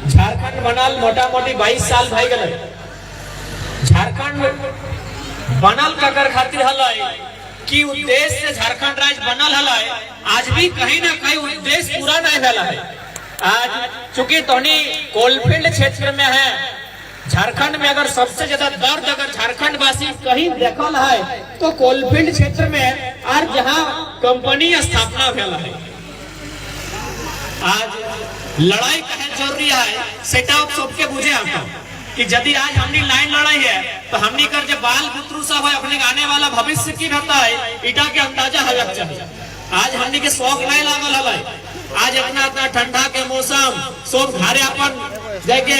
झारखंड बनल मोटा मोटी 22 साल भई गए। झारखंड बनल ककर खातिर हलय कि उद्देश्य से झारखंड राज्य बनल हलय, आज भी कहीं ना कहीं उद्देश्य पूरा नहीं भेला है। आज चूंकि तोहनी कोलफील्ड क्षेत्र में है, झारखंड में अगर सबसे ज्यादा दर्द अगर झारखंड वासी कहीं देखल है तो कोलफील्ड क्षेत्र में, और जहां कंपनी स्थापना भेल है। आज लड़ाई कहे जरूरी है सेटा सबके बुझे आता कि यदि आज हमने लाइन लड़ाई है तो हमने कर जो बाल बुतरू सब है अपने आने वाला भविष्य की रहता है इटा के अंदाजा हलक चाहिए। आज हमने के शौक नहीं लागल हल, आज इतना इतना ठंडा के मौसम सब घरे अपन जाके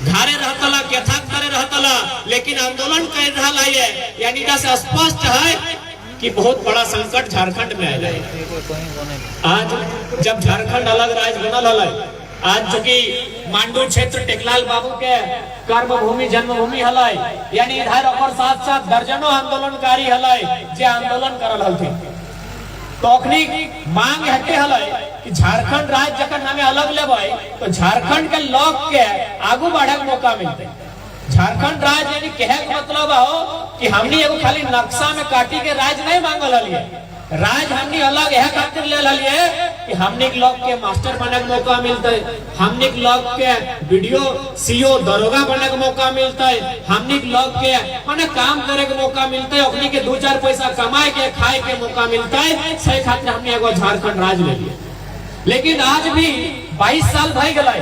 घरे रहतला केथा करे रहतला, लेकिन आंदोलन कर रहा है, यानी से स्पष्ट है कि बहुत बड़ा संकट झारखंड में आएगा। आज जब झारखंड अलग राज्य बनल है, आज चूंकि मांडू क्षेत्र टेकलाल बाबू के कर्म भूमि जन्मभूमि हलै, यानी इधर और साथ साथ दर्जनों आंदोलनकारी हलै जे आंदोलन करल हलथिन। तो अखनी मांग हटे हलै कि झारखंड राज्य जखन हमें अलग लेबै तो झारखंड के लोग के आगू बढ़े मौका मिलते। झारखंड राज्य यानी कहे के मतलब हो कि हमनी एगो खाली नक्शा में काटी के राज्य नहीं मांगल हलिए, राज हमनी अलग यह खातिर ले लिए कि हमनी के लोग के मास्टर बने के मौका मिलते, हमनी के लोग के वीडियो सीओ दरोगा बने के मौका मिलते, हमनी के लोग के माने काम करे के मौका मिलते, अपनी के 2-4 पैसा कमाए के खाए के मौका मिलता है। सही खातिर हमनी एगो झारखंड राज्य ले लिए। लेकिन आज भी 22 साल भई गए,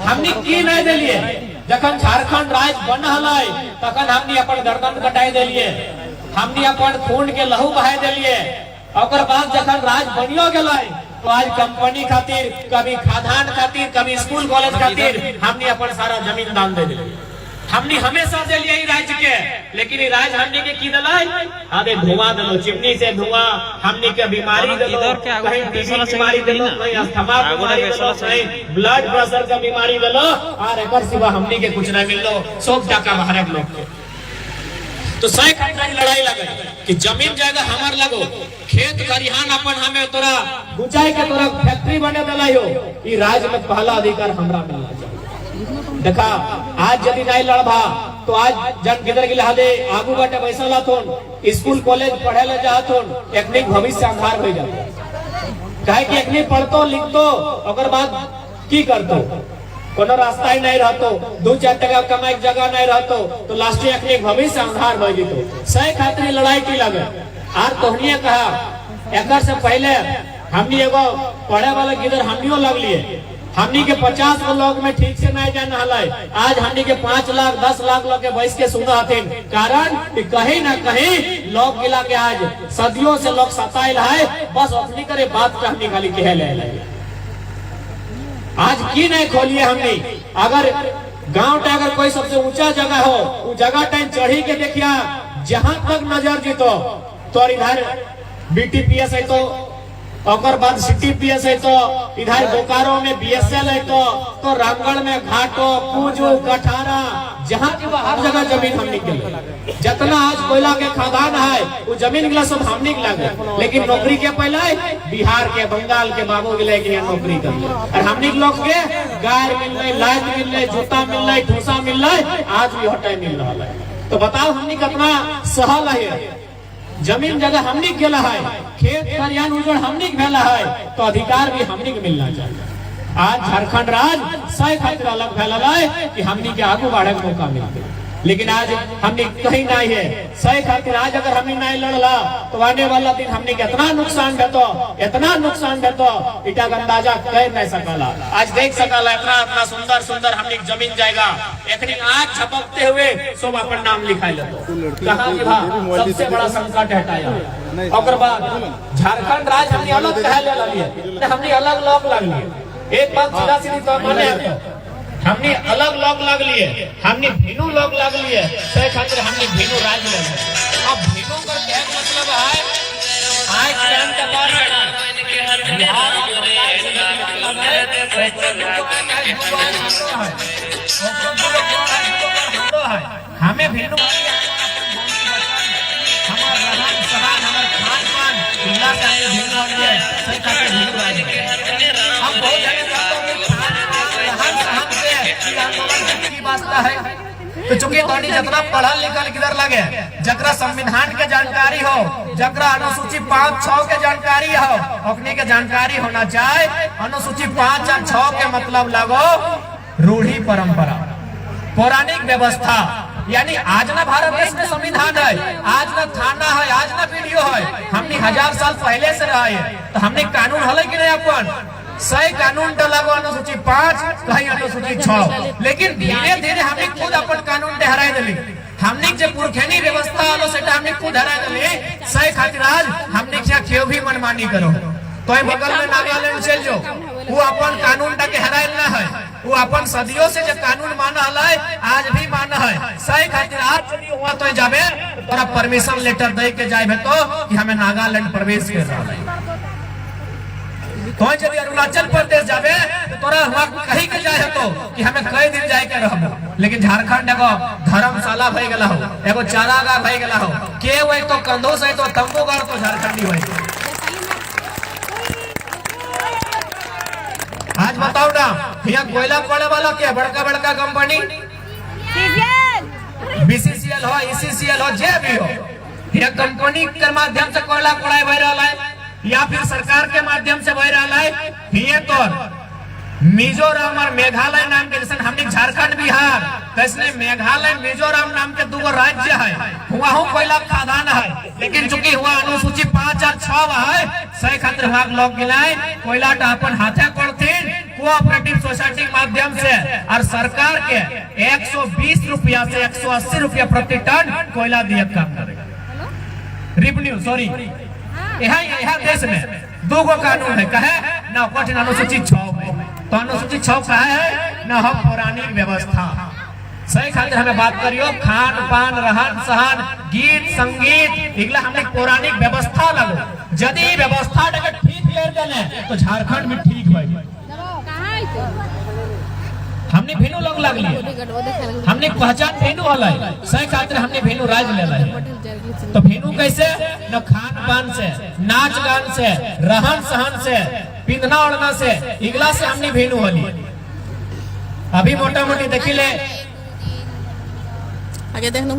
हमनी की नहीं दिलिए। जखन झारखंड राज्य बन हलै तखन हमनी अपन गर्दन कटाई दिलिए, हमनी अपन खून के लहू बहाई दिलिए। और बाद जखन राज बनियो गए तो आज कंपनी खातिर, कभी खादान खातिर, कभी स्कूल कॉलेज खातिर हमने अपन सारा जमीन दान दे दिली। हमने हमेशा दिलिए राज्य के, लेकिन राज्य हमने के की दलाई आधे धुआं दिलो, चिमनी से धुआं, हमने के बीमारी दिलो, कहीं टीबी बीमारी दिलो, कहीं अस्थमा बीमारी दिलो, कहीं ब्लड प्रेशर का बीमारी दिलो, और एकर सिवा हमने के कुछ नहीं मिलो। सब टाका बाहर के लोग के तो सही खातिर लड़ाई लगे कि जमीन जगह हमार लगो, खेत खरिहान अपन हमें तोरा गुचाई के तोरा फैक्ट्री बने दिलाई हो, ई राज्य में पहला अधिकार हमरा मिलना चाहिए। देखा आज यदि नहीं लड़बा तो आज जन किधर गिला दे आगू बाटे पैसा लाथोन, स्कूल कॉलेज पढ़े ले जाथोन, एक भविष्य अंधार हो जाते। कहे कि एक पढ़तो लिखतो और बाद की करतो, कोनो रास्ता ही नहीं रहतो, 2-4 टका कमाई जगह नहीं रहतो, तो लास्ट एक भविष्य अंधार हो जीतो। सही खातिर लड़ाई की लगे। आर तोहनिए कहा एकर से पहले हमनी एगो पढ़े वाला किधर हमनियो लग लिए, हमनी के 50 गो लोग में ठीक से नहीं जान हलै, आज हमनी के 5 लाख 10 लाख लोग के बैठ के सुना हथिन। कारण कि कहीं ना कहीं लोग गिला के आज सदियों से लोग सताइल है, बस अपनी करे बात का हमनी खाली कहे ले। आज की नहीं खोलिए हमने, अगर गांव का अगर कोई सबसे ऊंचा जगह हो, वो जगह टाइम चढ़ी के देखिया, जहां तक नजर जीतो तो इधर बीटीपीएस है, तो बाद सीटीपीएस है, तो इधर बोकारो में बीएसएल है, तो रामगढ़ में घाटो पूजो कठारा, जहाँ की हर जगह जमीन हमने के लिए। जितना आज कोयला के खादान है वो जमीन गिला सब हमने लगे, लेकिन नौकरी के पहले बिहार के बंगाल के बाबू गिले के नौकरी कर, और हमने लोग के गाय मिल रही, लाइट मिल रही, जूता मिल रही, ठूसा मिल रही, आज भी हटाई मिल रहा है। तो बताओ हमने कितना सहल है, जमीन जगह हमने गेला है, खेत खरियान उजड़ हमने भेला है, तो अधिकार भी हमने के मिलना चाहिए। आज झारखंड राज्य सही खातिर अलग फैला है कि हमने के आगू बढ़े के मौका मिलते, लेकिन आज हमने कहीं नहीं है। सही खातिर आज अगर हमने नहीं लड़ला तो आने वाला दिन हमने के इतना नुकसान देतो, इतना नुकसान देतो, इटा का अंदाजा कर नहीं सकला। आज देख सकला इतना इतना सुंदर सुंदर हमने जमीन जाएगा, एक आँख झपकते हुए सब अपन नाम लिखाई लेतो। कहा कि भाई सबसे बड़ा संकट हटाया, और बाद झारखंड राज्य हमने अलग कह ले लिए, हमने अलग लोग लग लिए। एक बात सीधा सीधी तो माने हमने अलग लोग लग लिए, हमने भिनु लोग लग लिए, सही खातिर हमने भिनु राज्य ले लिए। अब भिनु का क्या मतलब है, आज टाइम के बाद हमें भिनु सही खातिर भिनु राज्य हम बहुत वास्ता है। तो चूंकि तोनी जितना पढ़ल लिखल किधर लगे, जकरा संविधान के जानकारी हो, जकरा अनुसूची 5-6 के जानकारी हो, अपने के जानकारी होना चाहिए। अनुसूची 5 और 6 के मतलब लगो रूढ़ी परंपरा, पौराणिक व्यवस्था। यानी आज ना भारत देश में संविधान है, आज ना थाना है, आज ना वीडियो है, हमने 1000 साल पहले से रहा है। तो हमने कानून हल कि नहीं अपन सही कानून तो लगो अनुसूची 5 कहीं अनुसूची 6, लेकिन धीरे धीरे हमने खुद अपन कानून हराई दिली। हमने जो पुरखैनी व्यवस्था हलो से हमने खुद हराई दिली। सही खातिर आज हमने क्या क्यों भी मनमानी करो, तो बगल में नागालैंड चल जाओ, वो अपन कानून के हराई ना है, वो अपन सदियों से जो कानून माना है आज भी माना है। सही खातिर आज यदि हुआ तो जाबे तोरा परमिशन लेटर दे के जाए तो कि हमें नागालैंड प्रवेश कर रहा है। तो यदि अरुणाचल प्रदेश जाबे तो तोरा हुआ कहीं के जाए तो कि हमें कई दिन जाए के रहबो। लेकिन झारखंड एगो धर्मशाला भई गेला हो, एगो चारागाह भई गेला हो, के वही तो कंधो से तो तंबूगार तो झारखंडी होई। आज बताओ ना, यहाँ कोयला पड़े वाला क्या बड़का बड़का कंपनी BCCL हो, ECCL हो, जे भी हो, यह कंपनी के माध्यम से कोयला पड़ाई बह रहा है या फिर सरकार के माध्यम से बह रहा है। ये तो मिजोरम और मेघालय नाम के, जैसे हमने झारखंड बिहार, वैसे मेघालय मिजोरम नाम के 2 राज्य है, वहाँ कोयला खदान है। लेकिन चूंकि हुआ अनुसूची 5 और 6 है, सही खातिर वहाँ लोग गिलाए कोयला अपन हाथे करथिन कोऑपरेटिव सोसाइटी माध्यम से, और सरकार के 120 रुपया से 180 रुपया प्रति टन कोयला दिए काम करेगा। रेवेन्यू सॉरी, यहाँ देश में 2 कानून है, कहे ना कठिन अनुसूची 6 में, तो अनुसूची 6 कहा है ना हम पौराणिक व्यवस्था। सही खातिर हमें बात करियो खान पान रहन सहन गीत संगीत इगला हमने पौराणिक व्यवस्था लगो। यदि व्यवस्था ठीक ले देने तो झारखंड में ठीक भाई। हमने भेनू लोग लगली, हमने पहचान भेनू वाला है। सही खातिर हमने भेनू राज ले है। तो भेनू कैसे न खान पान से, नाच गान से, रहन सहन से, पिंधना ओढ़ना से, इगला से हमने भेनू वाली। अभी मोटा मोटी देखी ले आगे देखनो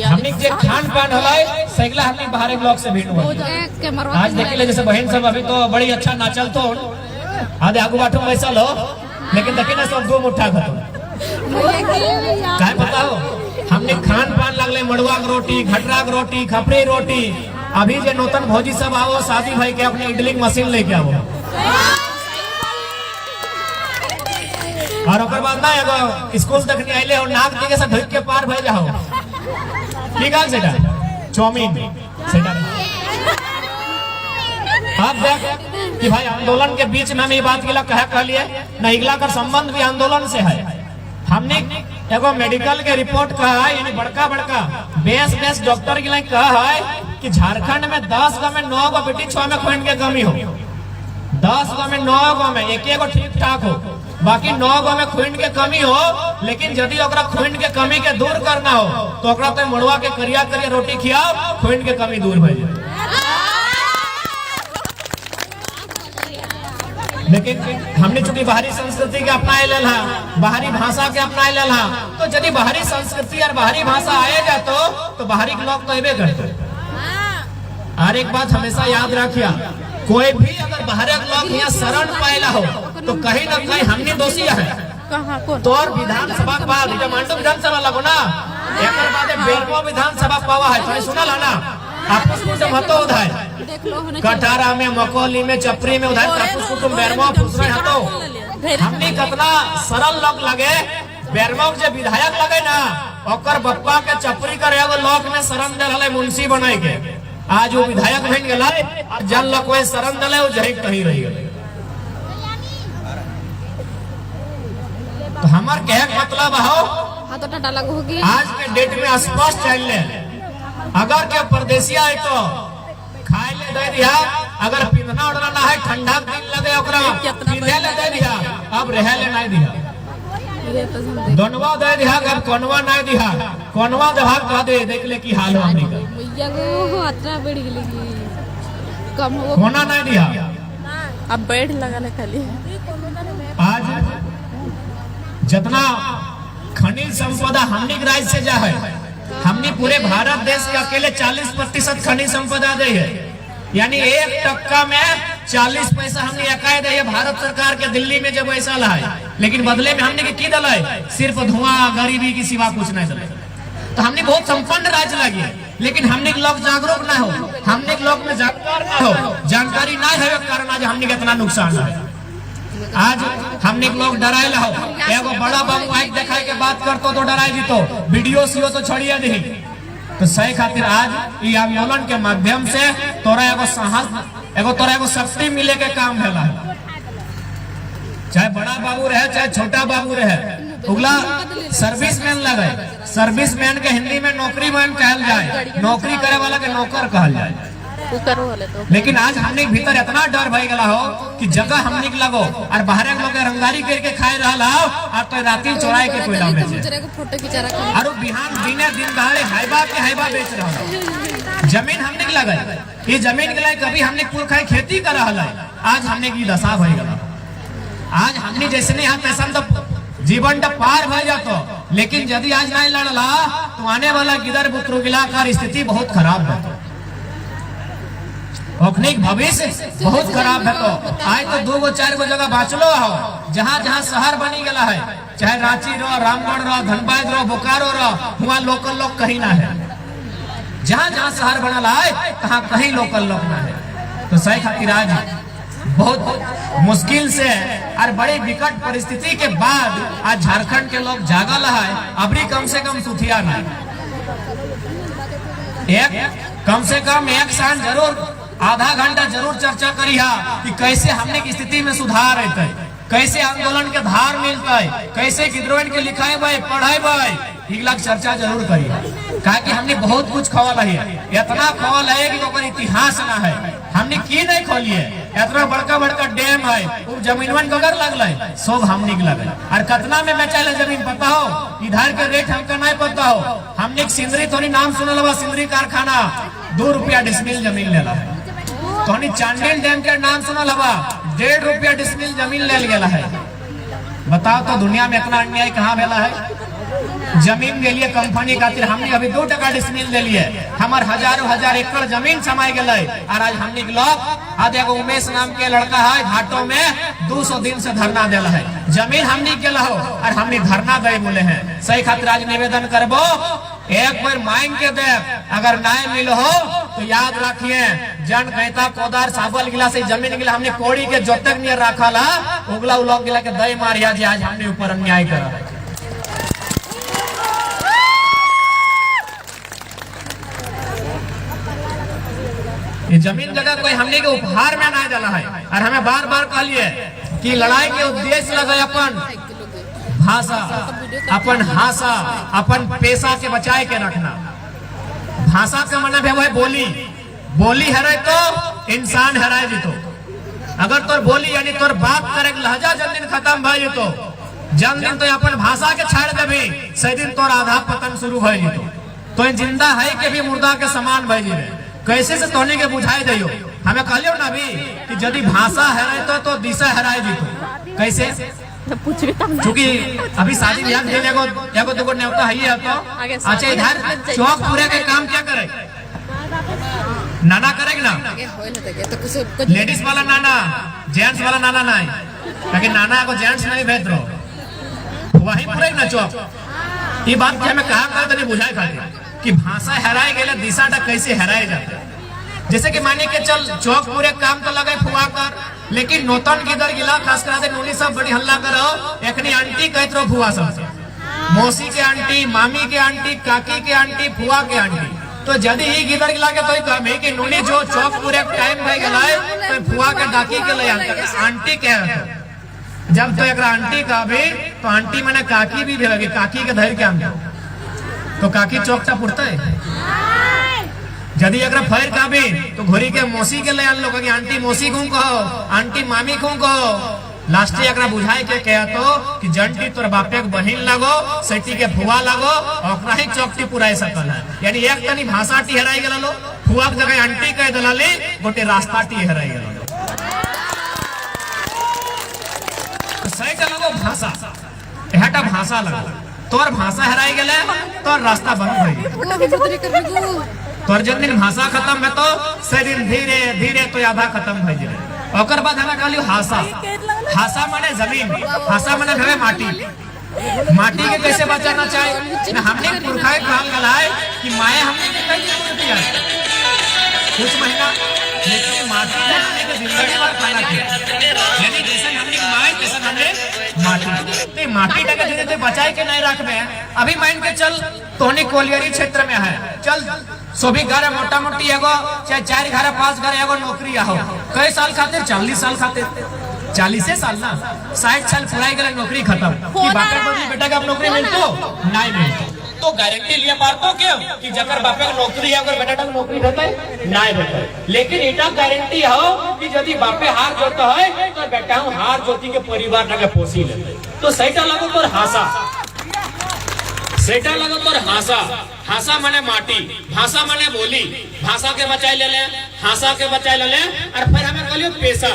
हमने जे खान पान हलाय सैगला हमने बाहर ब्लॉक से भेनू वाली। आज देखी ले जैसे बहन सब अभी तो बड़ी अच्छा नाचल तो आधे आगू बाटू वैसा लो, लेकिन देखी ना सब 2 मुठ्ठा खा क्या बताओ। हमने खान पान लगले मड़ुआ के रोटी, घटरा के रोटी, खपड़ी रोटी। अभी जे नूतन भौजी सब आओ शादी भाई के अपने इडली मशीन लेके आओ, और ओकर बाद ना एगो स्कूल देखने आइले हो नाक दिखे से ढुक के पार भई जाओ की गाल सेटा चाउमीन सेटा। आप देख कि भाई आंदोलन के बीच में हम ये बात गिला कह लिए ना, इगला का संबंध भी आंदोलन से है। हमने एगो मेडिकल के रिपोर्ट कहा है, यानी बड़का बड़का बेस डॉक्टर गिला कहा है कि झारखंड में 10 गाँव में 9 गो बेटी 6 में खून के कमी हो, 10 गाँव में 9 गाँव में एक ठीक ठाक हो, बाकी 9 गाँव में खून के कमी हो। लेकिन यदि ओकरा खून के कमी के दूर करना हो तो ओकरा तो मड़ुआ के करिया करिया रोटी खियाओ, खून के कमी दूर हो जाए। लेकिन हमने चूंकि बाहरी संस्कृति के अपना ले, बाहरी भाषा के अपना ले, तो यदि बाहरी संस्कृति और बाहरी भाषा आए जाए तो बाहरी लोग तो अबे करते। और एक बात हमेशा याद रखिया, कोई भी अगर बाहर लोग यहाँ शरण पाएला हो तो कहीं न कहीं हमने दोषी है। तो और विधानसभा मांडू विधानसभा लगो ना, एक बाद बेरमो विधानसभा पावा है, तो सुना ला ना आपस कुटुम हतो उधार, कटारा में, मकोली में, चपरी में उधार आपस कुटुम बेरमो फुसरे हतो। हमने कितना सरल लोग लगे, बेरमो जे विधायक लगे ना ओकर बप्पा के चपरी करे एगो लोक में शरण दे रहले मुंशी बनाए के, आज वो विधायक बन गेला, जन लोग कोई शरण दले वो जही कहीं रह गए। तो हमार कहे मतलब हो आज के डेट में स्पष्ट चल ले, अगर के परदेसिया है तो खाए ले दे दिया, अगर पिंधना उड़ना ना है ठंडा दिन लगे ओकरा पिंधे ले दे दिया, अब रह ले नहीं दिया, दोनवा दे दिया, अब कोनवा नहीं दिया, कोनवा दवा कह दे देख ले की हाल हमनी का कोना नहीं दिया। अब बैठ लगा ले खाली आज जितना खनिज संपदा हमनी के राज्य से जा है, हमनी पूरे भारत देश के अकेले 40% खनिज संपदा दे है, यानी 1% में 40 पैसा हमने अकाय दे भारत सरकार के दिल्ली में जब ऐसा ला है, लेकिन बदले में हमने की दल है सिर्फ धुआं गरीबी की सिवा कुछ नहीं दल। तो हमने बहुत संपन्न राज्य लगी है, लेकिन हमने लोग जागरूक ना हो, हमने लोग में जागरूक ना हो, जानकारी ना है कारण आज हमने कितना नुकसान है। आज हमने लोग डराए ला हो, एगो बड़ा बाबू माइक दिखाए के बात करतो तो डराए जीतो, वीडियो सीओ तो छोड़िए नहीं। तो सही खातिर आज ये आंदोलन के माध्यम से तोरा एगो साहस, तोरा एगो शक्ति मिले के काम भेला है। चाहे बड़ा बाबू रहे चाहे छोटा बाबू रहे, उगला सर्विसमैन लगे, सर्विसमैन के हिंदी में नौकरी मैन कहल जाए, नौकरी करे वाला के नौकर कहल जाए। लेकिन आज हमने भीतर इतना डर भय गला हो कि जगह हमने लगो और बाहर लोग रंगदारी करके खाए रहा और तो राती चौराहे के कोयला बेचे और बिहान दिने दिन दहाड़े हाइबा के हाइबा बेच रहा। जमीन हमने लगा, ये जमीन के लिए कभी हमने कुल खाए खेती कर रहा है, आज हमने की दशा भय गला। आज हमने जैसे नहीं यहाँ पैसा तो जीवन तो पार भय जातो, लेकिन यदि आज नहीं लड़ला तो आने वाला गिदर बुतरू गिला का स्थिति बहुत खराब है, भविष्य बहुत खराब है। तो आज तो 2-4 जगह बाँचलो हो, जहाँ जहाँ शहर बनी गला है, चाहे रांची रहो, रामगढ़ रहो, धनबाद रहो, बोकारो रहो, वहाँ लोकल लोग कहीं ना है। जहाँ जहाँ शहर बनल है कहाँ कहीं लोकल लोग ना है। तो सही खातिर आज बहुत मुश्किल से और बड़ी विकट परिस्थिति के बाद आज झारखंड के लोग जागल है। अभी कम से कम सुथिया नहीं, कम से कम एक साल जरूर आधा घंटा जरूर चर्चा करी कि कैसे हमने की स्थिति में सुधार है, कैसे आंदोलन के धार मिलता है, कैसे गिद्रोहन के लिखाए भाई पढ़ाई भाई इगलाक चर्चा जरूर करी, कहा कि हमने बहुत कुछ खवल है, इतना खवल है कि तो इतिहास ना है, हमने की नहीं खोली है। इतना बड़का बड़का डैम है, वो जमीनवन कगर लगल है, सब हमने लगे और कितना में बेचा जमीन पता हो, इधर के रेट हमका नहीं पता हो। हमने सिंदरी थोड़ी नाम सुनल बा, सिंदरी कारखाना 2 रुपया डिसमिल जमीन ले ला। तो चांडिल डैम के नाम सुनल हवा, 1.5 रुपया डिसमिल जमीन ले गया है। बताओ तो दुनिया में इतना अन्याय कहाँ भेला है। जमीन ले लिए कंपनी खातिर, हमने अभी 2 टका डिसमिल ले लिए, हमार हजारों हजार एकड़ जमीन समाये गए और आज हमने लोग आज एगो उमेश नाम के लड़का है घाटों में 200 दिन से धरना देला है, जमीन हमने के हो और हमने धरना दे बोले हैं। सही खातिर आज निवेदन करबो, एक बार मांग के दे, अगर नहीं मिल हो तो याद रखिए जन कहता कोदार साबल गिला से जमीन गिला हमने कोड़ी के जो तक नहीं रखा ला उगला उलग गिला के दई मारिया जी आज हमने ऊपर अन्याय करा। ये जमीन जगह कोई हमने के उपहार में ना डाला है और हमें बार बार कहलिए कि लड़ाई के उद्देश्य लगे अपन भाषा, अपन भाषा, अपन पेशा के बचाए के रखना। भाषा का मतलब है वह बोली, बोली हराए तो इंसान हराए जीतो। अगर तोर बोली यानी तोर बात करे लहजा जन दिन खत्म भय जीतो, जन दिन तो अपन भाषा के छाड़ देबी सही दिन तोर आधा पतन शुरू भय जीतो। तो जिंदा है के भी मुर्दा के समान भय जीवे, कैसे से तोने के बुझाई दियो। हमें कहलियो ना भी कि यदि भाषा हराए तो दिशा हराए जीतो। कैसे? क्योंकि अभी शादी ब्याह एगो दुगो न्योता है तो अच्छा इधर चौक पूरे का काम क्या करे, नाना करेगा ना, लेडीज वाला नाना, जेंट्स वाला नाना नहीं, क्योंकि नाना को जेंट्स नहीं भेज रहो वही पूरे ना चौक। ये बात हमें कहा कर तो नहीं बुझाए खातिर कि भाषा हराए गए दिशा कैसे हराए जाते। जैसे कि मानिए के चल चौक पूरे काम तो लगे फुआ कर, लेकिन नौतन किधर गिला खास कर नूनी सब बड़ी हल्ला करो, एकनी आंटी कहत रहो फुआ सब, मौसी के आंटी, मामी के आंटी, काकी के आंटी, फुआ के आंटी। तो यदि ही गिदर गिला के तो कहे कि नूनी जो चौक पूरे टाइम भय गलाए तो फुआ के डाकी के ले आंटी कह रहे। जब तो एक आंटी का भी तो आंटी मैंने काकी भी लगे, काकी के धैर्य के आंटी तो काकी चौकटा पुरता है। यदि अगर फैर का भी तो घोरी के मौसी के ले लो कि आंटी मौसी को कहो, आंटी मामी को कहो। लास्ट अगर बुझाए के कह तो कि जंटी तोर बापे के बहिन लगो, सेठी के फुआ लगो और ही चौकटी पुराए सकल है। यानी एक तनी भाषा टी हराई गला लो, फुआ के जगह आंटी कह दलाली गोटे रास्ता टी हराई गला लो। तो सही चलो भाषा एहटा भाषा लगा तोर भाषा हराई गेले तोर रास्ता बंद हो तोर जब दिन भाषा खत्म है तो से दिन धीरे धीरे तो आधा खत्म हो जाए ओकर बाद हमें कहलियो हासा हासा माने जमीन हासा माने हमें माटी माटी के कैसे बचाना चाहिए हमने पुरखा कहल गलाय कि माए हमने कैसे दिया कुछ महीना लेकिन माटी हमने के जिंदगी भर खाना किया यानी जैसे हमने माए तैसे हमने माटी ते माटी टके धीरे बचाए के नहीं रखबे अभी मान के चल तोहनी कोलियरी क्षेत्र में है चल सभी घर मोटा मोटी एगो चाहे 4 घर 5 घर एगो नौकरी हो कई साल खातिर 40 साल खातिर 40 साल ना 60 साल पुराई गए नौकरी खत्म कि बापे बदली बेटा का नौकरी मिलतो नहीं मिलतो तो गारंटी लिए मारतो क्यों कि जकर बापे का नौकरी है अगर बेटा का नौकरी रहते नहीं रहते लेकिन इटा गारंटी हो कि यदि बापे हार जोता है तो बेटा हार जोती के परिवार ना पोसी लेते तो सहीटा लगो तोर हासा सेटा लगो तोर हासा हासा माने माटी भाषा माने बोली भाषा के बचाए ले हासा के बचाए ले और फिर हमें कहलियो पेशा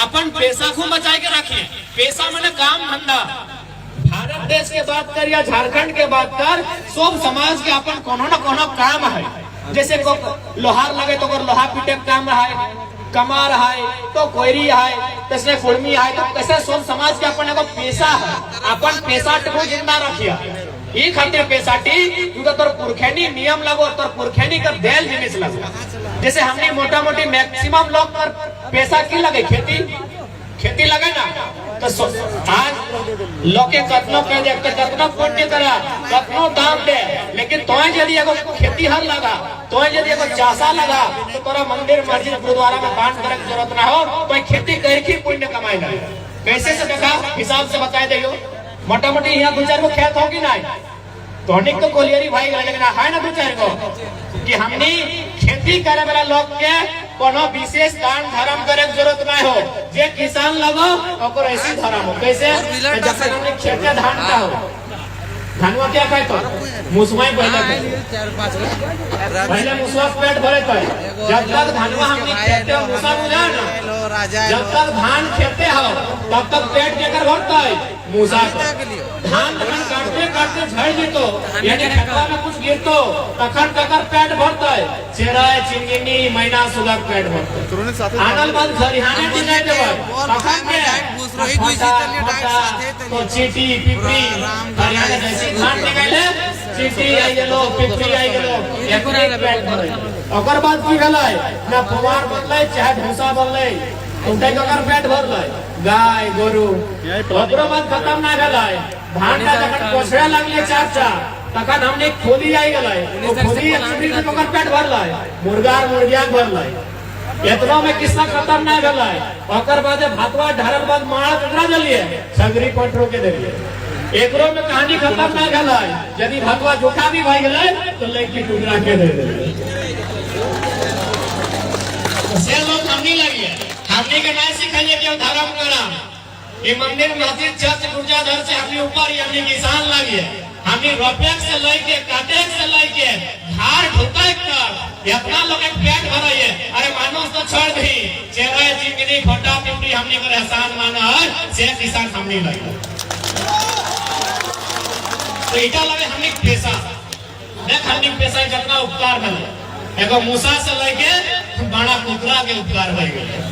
अपन पेशा को बचाए के रखिए पेशा माने काम धंधा भारत देश के बात कर या झारखंड के बात कर सब समाज के अपन कोनो न कोनो काम है जैसे को लोहार लगे तो लोहा पीटे काम है कमार है तो कोयरी है तैसे फुड़मी है तो कैसे सब समाज के अपन एगो पेशा है अपन पेशा को जिंदा रखिए ई खातिर पेशाटी तू तो तोर पुरखैनी नियम लगो तोर पुरखैनी का देल जिनिस लगो जैसे हमने मोटा मोटी मैक्सिमम लोग कर पैसा की लगे खेती लगे ना तो आज लोग के कतनो पे दे कतनो पुण्य करा कतनो दाम दे लेकिन तो यदि एगो खेती हर लगा तो यदि एगो चासा लगा तो तोरा मंदिर मस्जिद गुरुद्वारा में दान करे की जरूरत ना हो तो खेती करके पुण्य कमाए ना कैसे से देखा हिसाब से बताए दियो मोटा मोटी यहाँ 2-4 गो खेत होगी ना तो अनेक तो कोलियरी भाई लेकिन है ना 2-4 गो कि हमनी खेती करे वाला लोग के कोनो विशेष दान धर्म करे की जरूरत ना हो जे किसान लगो ओकर ऐसी धर्म हो कैसे जब हमने खेत का धान का हो धानवा क्या खाए तो मुसवाई पहले मुसवा पेट भरे तो जब तक धानवा हमने खेते मुसा बुझा ना जब तक धान खेते हो तब तक पेट केकर भरता है मूसा धान काटते काटते झड़ जीतो यानी खेतवा में कुछ गिरतो तखन ककर पेट भरता है चेराय चिंगिनी मैना सुगा पेट भरता आनल बंद खरिहाने दिने देबो तखन के तो चीटी पिपरी हरियाणा जैसी धान निकले चीटी आई गेलो पिपरी आई गेलो एकरे पेट भरे ओकर बाद की भेलै ना फुवार बनलै चाहे भूसा बनलै उनके ककर पेट भरलै गाय गोरु ओकरो बाद खत्म ना भेलै धान का जखन पोछड़े लगले चाचा तखन हमने खोली आई गेलै तो खोली चिपरी के ककर पेट भरलै मुर्गा मुर्गिया भरलै इतना में किस्सा खत्म ना भेलै ओकर बाद भातवा ढारल बाद मारा ककरा देलिए सगरी पटरो के देलिए एकरो में कहानी खत्म ना भेलै यदि भातवा जोखा भी भई गेलै तो लड़की टुकड़ा के दे देलिए से लोग हमनी लगिए हमनी के नहीं सिखाइए कि धर्म करा ये मंदिर मस्जिद चर्च गुर्जाधर से हमनी ऊपर हमनी किसान लगिए हमनी रोपेक से लेके काटेक से लेके धार ढुकाए कर इतना लोग पेट भराइए अरे मानो तो छोड़ दी चेहरा चिंगनी खोटा पिपड़ी हमनी को एहसान माना है से किसान हमनी लगे तो इटा लगे हमनी पैसा देख हमनी पैसा जितना उपकार भले एगो मूसा से लेके बड़ा कुतरा के उपकार भई गेले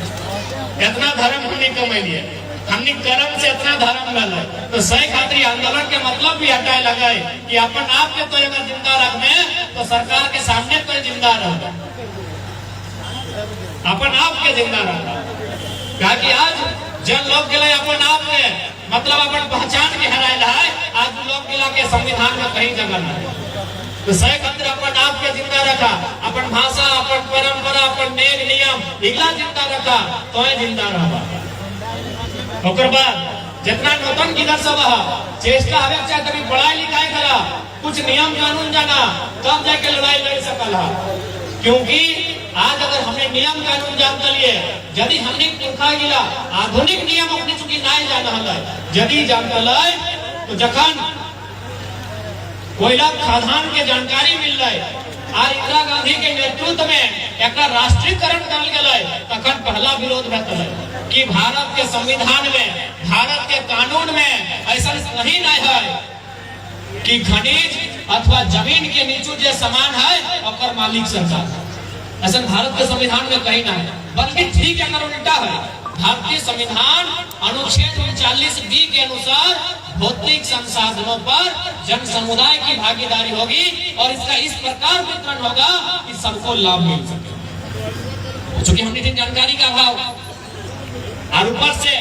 इतना धर्म हमनी कमैलिए हमनी कर्म से इतना धर्म मिले तो सही खातिर आंदोलन के मतलब भी हटाए लगाए कि अपन आप के तो अगर जिंदा रखने तो सरकार के सामने तो जिंदा रह अपन आप के जिंदा रह कि आज जन लोग गिला अपन आप के मतलब अपन पहचान के हराए है आज लोग गिला के संविधान में कहीं जगह नहीं तो सही खातिर अपन आप के जिंदा रखा अपन भाषा अपन परंपरा अपन नेम नियम इगला जिंदा रखा तो जिंदा रहा ओकर बाद जितना नौतन किधर सब चेष्टा हवे चाहे कभी पढ़ाई लिखाई करा कुछ नियम कानून जाना तब जाके लड़ाई लड़ सकला क्योंकि आज अगर हमने नियम कानून जान लिए यदि हमने पुरखा गिला आधुनिक नियम अपने चुकी नहीं जाना है यदि जान तो जखन कोयला खादान के जानकारी मिल रही और इंदिरा गांधी के नेतृत्व में एक राष्ट्रीयकरण करल गए तखन पहला विरोध भेल कि भारत के संविधान में भारत के कानून में ऐसा कहीं नहीं है कि खनिज अथवा जमीन के नीचे जो सामान है और मालिक सरकार है। ऐसा भारत के संविधान में कहीं ना है, बल्कि ठीक अगर उल्टा है। भारतीय संविधान अनुच्छेद 39B के अनुसार भौतिक संसाधनों पर जन समुदाय की भागीदारी होगी और इसका इस प्रकार वितरण होगा कि सबको लाभ मिल सके। चूंकि हमने जानकारी का अभाव और ऊपर से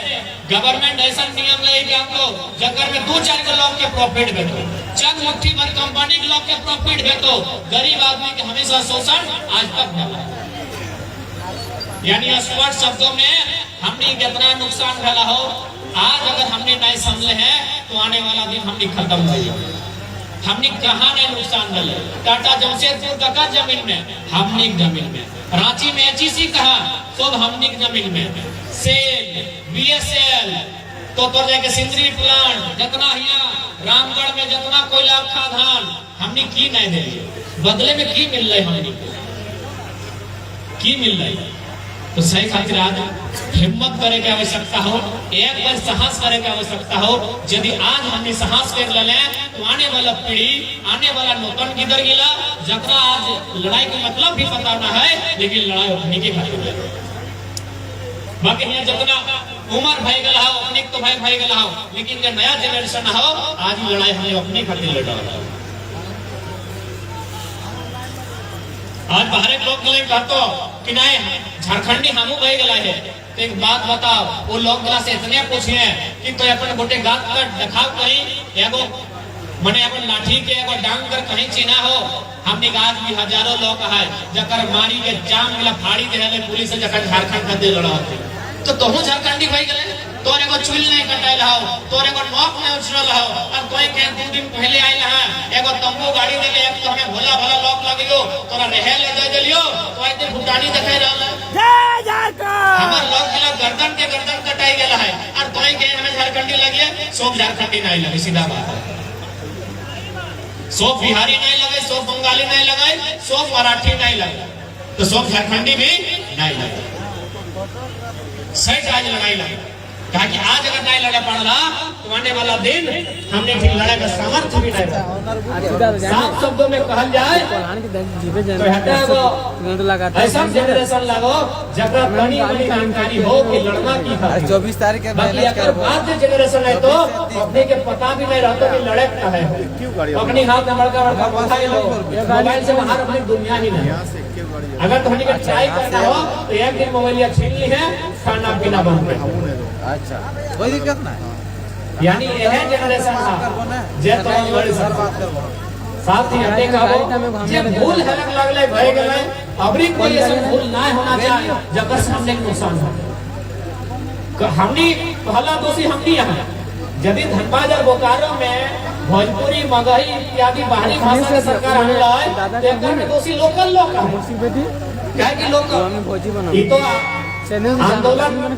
गवर्नमेंट ऐसा नियम लेके आपको जगह में 2-4 लोग के प्रॉफिट भेटो, चंद मुट्ठी भर कंपनी के लोग के प्रॉफिट भेटो, गरीब आदमी के हमेशा शोषण आज तक मिला। यानी स्पष्ट शब्दों में हमने कितना नुकसान फैला हो, आज अगर हमने नहीं समझे हैं तो आने वाला दिन हमने खत्म हो जाएगा। हमने कहा नहीं नुकसान मिले, टाटा जमशेदपुर का जमीन में, हमने जमीन में, रांची में एचईसी कहा तो हमने जमीन में, सेल बीएसएल तो जाके सिंदरी प्लांट जितना यहाँ रामगढ़ में जितना कोयला खादान हमने की नहीं दे, बदले में की मिल रही, हमने की मिल रही। तो सही खातिर आज हिम्मत करे की आवश्यकता हो, एक बार साहस करे की आवश्यकता हो। यदि आज हमने साहस कर ले तो आने वाला पीढ़ी, आने वाला नौतन किधर गिला, जकरा आज लड़ाई का मतलब भी पता ना है, लेकिन लड़ाई अपनी के खातिर। बाकी यहाँ जितना उम्र भाई गला हो अपने तो भाई गला हो, लेकिन जो नया जनरेशन हो आज लड़ाई हमें अपनी खातिर लड़ा। आज बाहर लोग कहते कि नहीं झारखंडी हमू भाई गला है, तो एक बात बताओ, वो लोग गला से इतने पूछे कि तो अपन गोटे गात कर दिखाओ कहीं एगो मने अपन लाठी के एगो डांग कर कहीं चिन्हा हो। हमने आज भी हजारों लोग है जकर मारी के जाम मिला फाड़ी दे पुलिस से जकर झारखंड खातिर लड़ा होते, तो तुम झारखंडी भाई गए, तोरे को चुल नहीं कटाइल हो, तोरे को नौक नहीं उछल हो, और कोई के 2 दिन पहले आइल है एगो तंबू गाड़ी देके एक तो हमें भोला भोला लॉक लगियो, तोरा रहे ले दे दियो, तो आइते भूटानी देखाई रहल जय झारखंड हमर लोग के गर्दन के गर्दन कटाई गेला है, और कोई के हमें झारखंडी लगिए, सब झारखंडी नहीं लगे, सीधा बात है। सब बिहारी नहीं लगे, सब बंगाली नहीं लगे, सब मराठी नहीं लगे, तो सब झारखंडी भी नहीं लगे। सही आज लड़ाई लगे, कहा कि आज अगर नहीं लड़ा पड़ रहा तो आने वाला दिन हमने ठीक लड़ाई का सामर्थ्य भी नहीं रहा। साफ शब्दों में कहल जाए तो ऐसा जनरेशन लगो जगह बड़ी बड़ी जानकारी हो कि लड़ना की है। 24 तारीख के बाद जनरेशन है तो अपने के पता भी नहीं रहता कि लड़े क्या है, अपनी हाथ में बड़का बड़का मोबाइल से बाहर अपनी दुनिया ही नहीं। अगर तो हमने ट्राई करना हो तो एक दिन मोबाइल छीन ली है, खाना पीना बंद है। अच्छा कोई दिक्कत ना, यानी यह जनरेशन जे तो बड़ी साथ ही हटे का हो जे भूल हलक लगले भय गेले, अबरी कोई ऐसा भूल ना होना चाहिए जकर सामने नुकसान हो। हमनी पहला दोषी हमनी है। यदि धनबाद और बोकारो में भोजपुरी मगही इत्यादि बाहरी भाषा के सरकार आने है तो एकदम दोषी लोकल लोग क्या कि लोग ये तो आंदोलन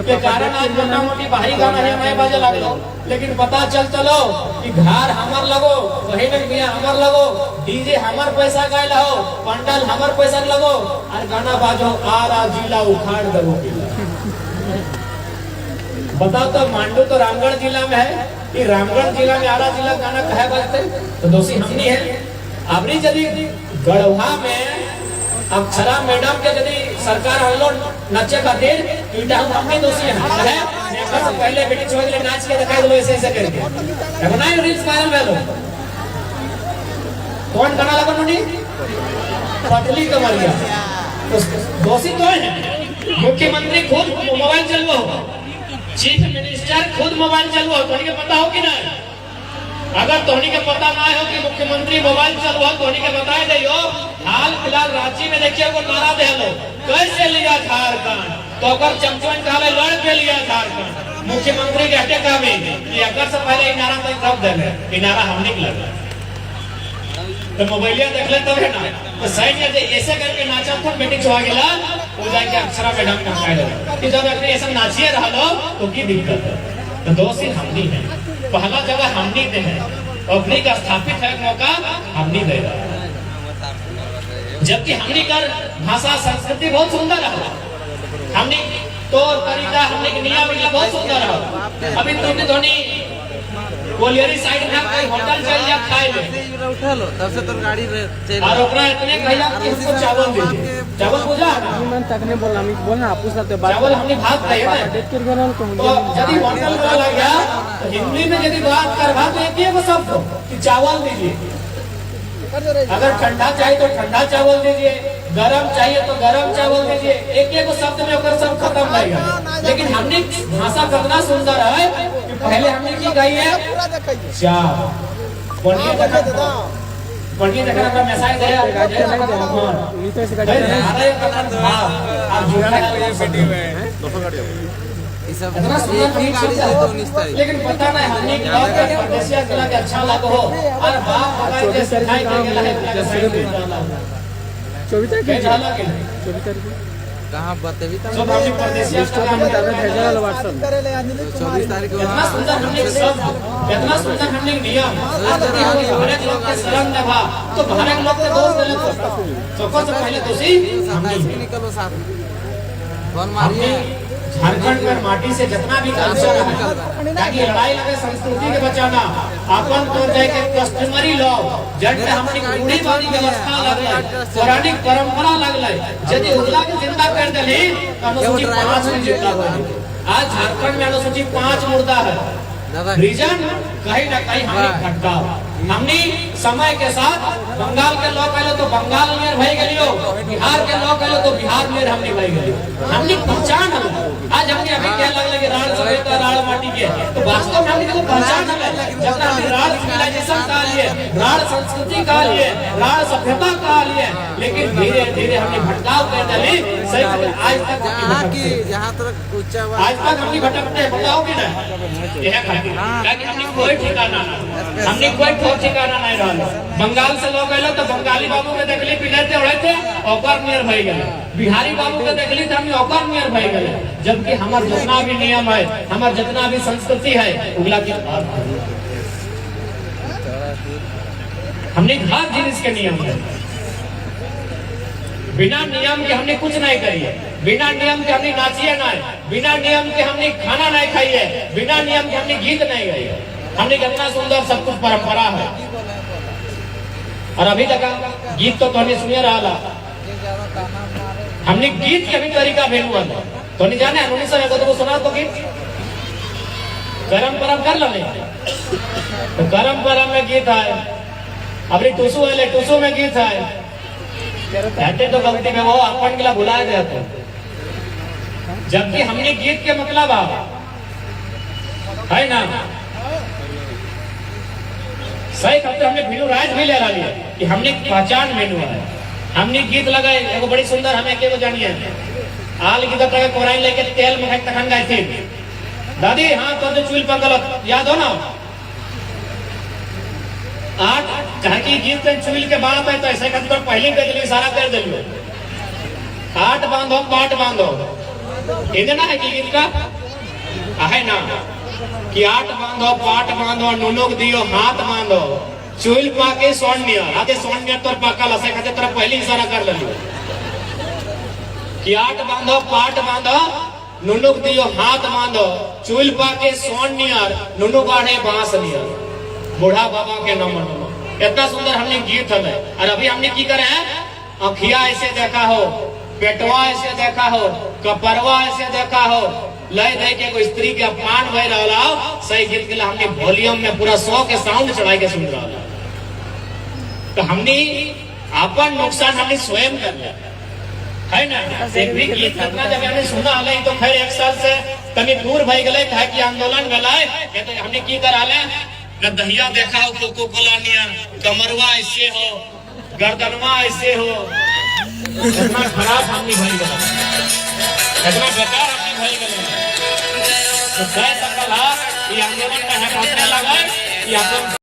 के कारण आज मोटा मोटी बाहरी गाना है मैं बाजे लगलो, लेकिन पता चलो कि घर हमर लगो, वही में बिया हमर लगो, डीजे हमर पैसा गायला हो, पंडल हमर पैसा लगो, और गाना बाजो आरा जिला उखाड़ दबो। बताओ तो मांडू तो रामगढ़ जिला में है, कि रामगढ़ जिला में आरा जिला गाना कहे बजते, तो दोषी हमनी है। अबरी यदि गढ़वा में अक्षरा मैडम के यदि सरकार हल्लो नचे खातिर इटा हमनी दोषी है। एक पहले बेटी छोड़ के नाच के दिखाई दो ऐसे ऐसे करके, अब ना रील्स वायरल भेलो, कौन गाना लगा मुनी पतली कमरिया, तो दोषी कौन है? मुख्यमंत्री खुद मोबाइल चलवो, चीफ मिनिस्टर खुद मोबाइल चलवो, तो इनके पता हो कि नहीं? अगर तोहनी के पता ना हो कि मुख्यमंत्री मोबाइल चलवा तोहनी के बताए दियो। हाल फिलहाल रांची में देखिए वो नारा दे लो कैसे लिया झारखंड, तो अगर चमचमन कहले लड़ के लिया झारखंड, मुख्यमंत्री कहते कहबे कि अगर से पहले ई नारा तक कब देले, ई नारा हमने के लगा तो मोबाइलिया देख ले तब है ना, तो सही में ऐसे करके नाचा तो बेटी छुआ गेला हो जाए के अक्षरा मैडम का फायदा कि जब अपने ऐसा नाचिए रहलो तो की दिक्कत है। तो दोषी हमनी है, पहला जगह हमनी दे है, अपनी का स्थापित है मौका हमनी दे रहा है। जबकि हमनी कर भाषा संस्कृति बहुत सुंदर है, हमनी तो तरीका हमने के नियम बहुत सुंदर है। अभी तुमने धोनी कोलियरी साइड में कोई होटल चल जा खाए ले उठा लो तब से तो गाड़ी चल और ओकरा इतने कहला कि हमको चावल दीजिए। चावल बुझा ना मन तक ने बोला हम बोलना आपू साथे बात चावल हमने भात खाए ना देख कर गनल को तो यदि होटल वाला गया तो हिंदी में यदि बात करवा तो एक ही शब्द कि चावल दीजिए। अगर ठंडा चाहिए तो ठंडा चावल दीजिए, गरम चाहिए तो गरम चावल दीजिए। एक एक शब्द में ओकर सब खत्म हो गया। लेकिन हमने भाषा कितना सुंदर है कि पहले हमने की गई है चाव पढ़िए देखा अपना मैसेज दे नीचे से अरे आप झूठा ये सब इतना सुंदर एक ही गाड़ी से तो 19 तारीख लेकिन पता नहीं हमने की बात है परदेसिया जिला के अच्छा लग हो और बाप बताए के सिखाई के गेला है 24 तारीख के जाला के 24 तारीख कहां बतेबी तब सब हमने परदेसिया लिस्ट में बता भेजा वाला व्हाट्सएप 24 तारीख को इतना सुंदर हमने सब इतना सुंदर हमने नियम भारत लोग के शरण में भा तो भारत लोग के दोस्त ले तो सबसे पहले दोषी हमने निकलो साथ कौन मारिए झारखंड में माटी से जितना भी कल्चर है ताकि लड़ाई लगे संस्कृति के बचाना अपन तो जाए के कस्टमरी लॉ जट में हमनी रूढ़ी वाली व्यवस्था लगलै पौराणिक परंपरा लगलै यदि उगला के जिंदा कर देली तो अनुसूची 5 में जिंदा होई। आज झारखंड में अनुसूची 5 मुर्दा है। रीजन कहीं ना कहीं हमने भटका हमने समय के साथ बंगाल के लोग कहले तो बंगाल में भई गेलियो, बिहार के लोग कहले तो बिहार में हमने भई गेलियो। हमने पहचान है आज हमने अभी कह लगले कि राण सभ्यता राण माटी के तो वास्तव में हमने पहचान है जब हमने राण सिविलाइजेशन का लिए राण संस्कृति का लिए राण सभ्यता का लिए लेकिन धीरे धीरे हमने भटकाव कर डाली सही आज तक जहां तक ऊंचा आज तक हमने भटकते बताओगे ना यह लेकिन हमने कोई ठिकाना ना हमने कोई ठिकाना नहीं रहा। बंगाल से लोग आए तो बंगाली बाबू के देखली पिलते उड़े थे ओकर नियर भई गए, बिहारी बाबू के देखली तो हमने ओकर नियर भई गए। जबकि हमार जितना भी नियम है हमार जितना भी संस्कृति है उगला की हमने हर जिनिस के नियम है। बिना नियम के हमने कुछ नहीं करिए, बिना नियम के हमने नाचिए नहीं, बिना नियम के हमने खाना नहीं खाइए, बिना नियम के हमने गीत नहीं गाइए। हमने कितना सुंदर सब कुछ परंपरा है। और अभी तक गीत तो हमने सुनिए रहा हमने गीत के भी तरीका भेज हुआ था तो नहीं जाने उन्नीस सौ को सुना तो गीत गरम परम कर लो तो गरम परम में गीत है। अभी टूसू है टूसू में गीत है कहते तो गलती में वो अपन के लिए भुलाए जाते जबकि हमने गीत के मतलब है ना सही कहते हमने भिनु राज भी ले लिया कि हमने पहचान मेनू है। हमने गीत लगाए एगो बड़ी सुंदर हमें के जानिए आल की तरह कोराइन लेके तेल में तखन गए थे दादी हाँ तो चूल पर गलत याद हो ना 8 कहे कि गीत चूल के बात है तो ऐसे करते पहले कर दिली सारा कर दिलियो 8 बांधो पाट बांधो इतना है कि गीत का है ना कि 8 बांधो पाट बांधो नुनुक दियो हाथ बांधो चूल पाके सोनिया आते सोनिया तोर पाका लसे खाते तरह पहले इशारा कर लियो कि 8 बांधो पाट बांधो नुनुक दियो हाथ बांधो चूल पाके सोनिया नुनु बाढ़े बांस लिया बूढ़ा बाबा के नाम इतना सुंदर हमने गीत है। और अभी हमने की करे हैं अखिया ऐसे देखा हो, पेटवा ऐसे देखा हो, कपरवा ऐसे देखा हो, लय दे के कोई स्त्री के अपमान भय रहा सही गीत के लिए हमने वॉल्यूम में पूरा 100 के साउंड चढ़ा के सुन रहा तो हमने अपन नुकसान हमने स्वयं कर लिया है ना। एक भी गीत कितना जब हमने सुना हले तो खैर 1 साल से तनी दूर भई गले काहे कि आंदोलन गलाए तो हमने की करा ले दहिया देखा हो कोको कोला नियर कमरवा ऐसे हो गर्दनवा ऐसे हो इतना खराब हमने भई गला इतना बेकार हमने भई गला तो कह सकला कि आंदोलन का हटाने लगा कि अपन